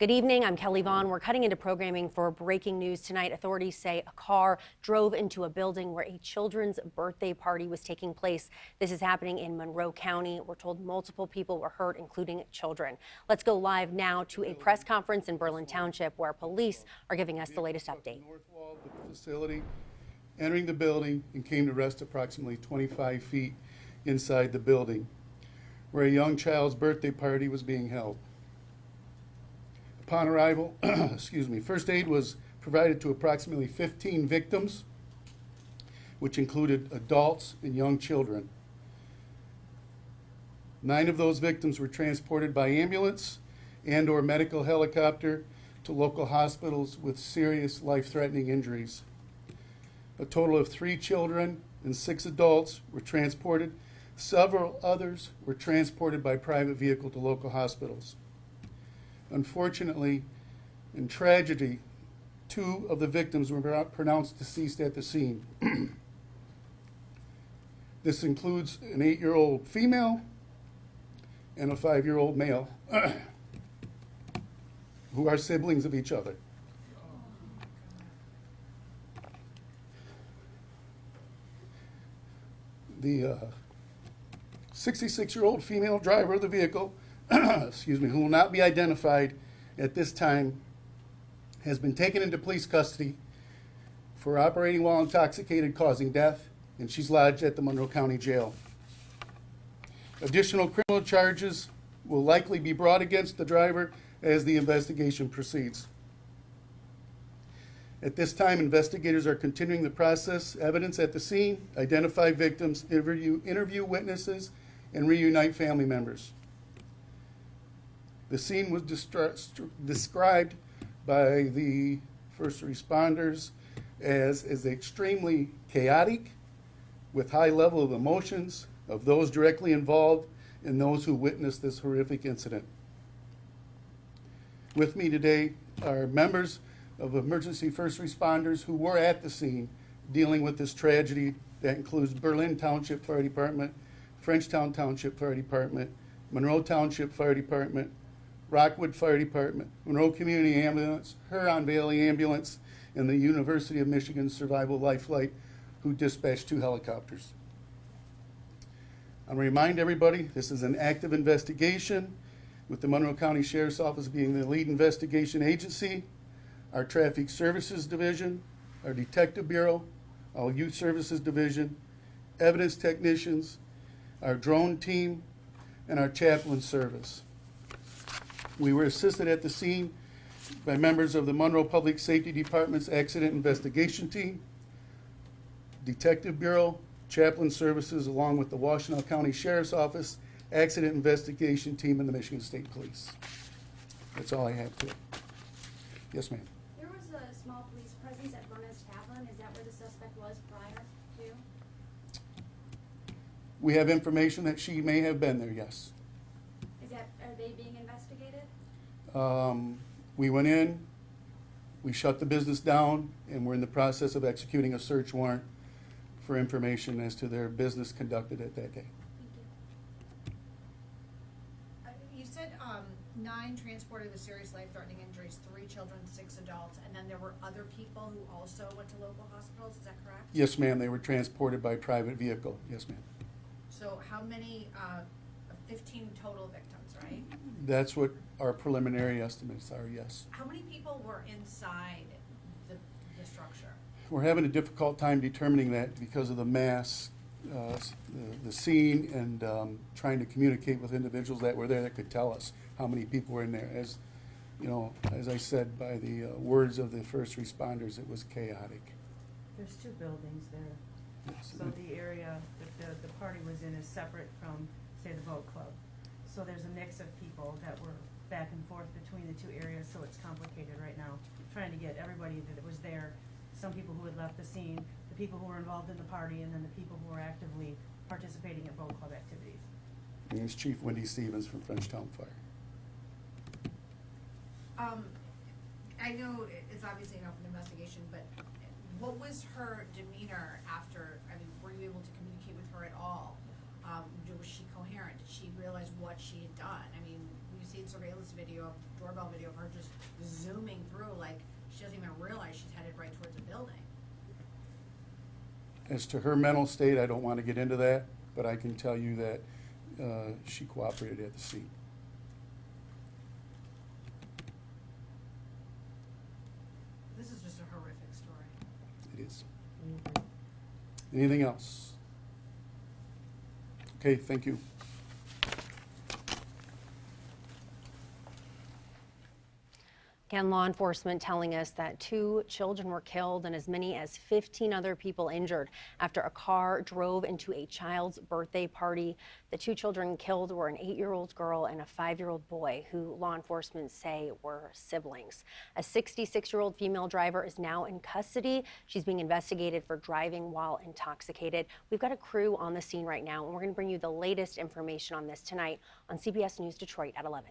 Good evening. I'm Kelly Vaughn. We're cutting into programming for breaking news tonight. Authorities say a car drove into a building where a children's birthday party was taking place. This is happening in Monroe County. We're told multiple people were hurt, including children. Let's go live now to a press conference in Berlin Township where police are giving us the latest update. North wall of the facility, entering the building, and came to rest approximately 25 feet inside the building, where a young child's birthday party was being held. Upon arrival, first aid was provided to approximately 15 victims, which included adults and young children. 9 of those victims were transported by ambulance and/or medical helicopter to local hospitals with serious life-threatening injuries. A total of 3 children and 6 adults were transported. Several others were transported by private vehicle to local hospitals. Unfortunately, in tragedy, 2 of the victims were pronounced deceased at the scene. This includes an 8-year-old female and a 5-year-old male, who are siblings of each other. The 66-year-old female driver of the vehicle, who will not be identified at this time, has been taken into police custody for operating while intoxicated, causing death, and she's lodged at the Monroe County Jail. Additional criminal charges will likely be brought against the driver as the investigation proceeds. At this time, investigators are continuing to process evidence at the scene, identify victims, interview witnesses, and reunite family members. The scene was described by the first responders as extremely chaotic, with high level of emotions of those directly involved and those who witnessed this horrific incident. With me today are members of emergency first responders who were at the scene dealing with this tragedy. That includes Berlin Township Fire Department, Frenchtown Township Fire Department, Monroe Township Fire Department, Rockwood Fire Department, Monroe Community Ambulance, Huron Valley Ambulance, and the University of Michigan Survival Life Flight, who dispatched 2 helicopters. I'll remind everybody, this is an active investigation, with the Monroe County Sheriff's Office being the lead investigation agency, our Traffic Services Division, our Detective Bureau, our Youth Services Division, evidence technicians, our drone team, and our chaplain service. We were assisted at the scene by members of the Monroe Public Safety Department's Accident Investigation Team, Detective Bureau, Chaplain Services, along with the Washtenaw County Sheriff's Office, Accident Investigation Team, and the Michigan State Police. That's all I have to it. Yes, ma'am. There was a small police presence at Vernon's Tavern. Is that where the suspect was prior to? We have information that she may have been there, yes. Are they being investigated? We went in, we shut the business down, and we're in the process of executing a search warrant for information as to their business conducted at that day. Thank you. You said 9 transported with serious life-threatening injuries, 3 children, 6 adults, and then there were other people who also went to local hospitals. Is that correct? Yes, ma'am. They were transported by private vehicle. Yes, ma'am. So how many? 15 total victims, right? That's what our preliminary estimates are, yes. How many people were inside the structure? We're having a difficult time determining that because of the mass, the scene, and trying to communicate with individuals that were there that could tell us how many people were in there. As you know, as I said, by the words of the first responders, it was chaotic. There's 2 buildings there. Yes. So the area that the party was in is separate from, say, the boat club. So there's a mix of people that were back and forth between the 2 areas, so it's complicated right now, trying to get everybody that was there, some people who had left the scene, the people who were involved in the party, and then the people who were actively participating in boat club activities. My name is Chief Wendy Stevens from Frenchtown Fire. I know it's obviously an open investigation, but what was her demeanor after? I mean, were you able to communicate with her at all? Was she coherent? Did she realize what she had done? I mean, you seen surveillance video, doorbell video of her just zooming through like she doesn't even realize she's headed right towards a building. As to her mental state, I don't want to get into that, but I can tell you that she cooperated at the scene. This is just a horrific story. It is. Anything else? Okay, thank you. Again, law enforcement telling us that 2 children were killed and as many as 15 other people injured after a car drove into a child's birthday party. The 2 children killed were an 8-year-old girl and a 5-year-old boy who law enforcement say were siblings. A 66-year-old female driver is now in custody. She's being investigated for driving while intoxicated. We've got a crew on the scene right now, and we're going to bring you the latest information on this tonight on CBS News Detroit at 11.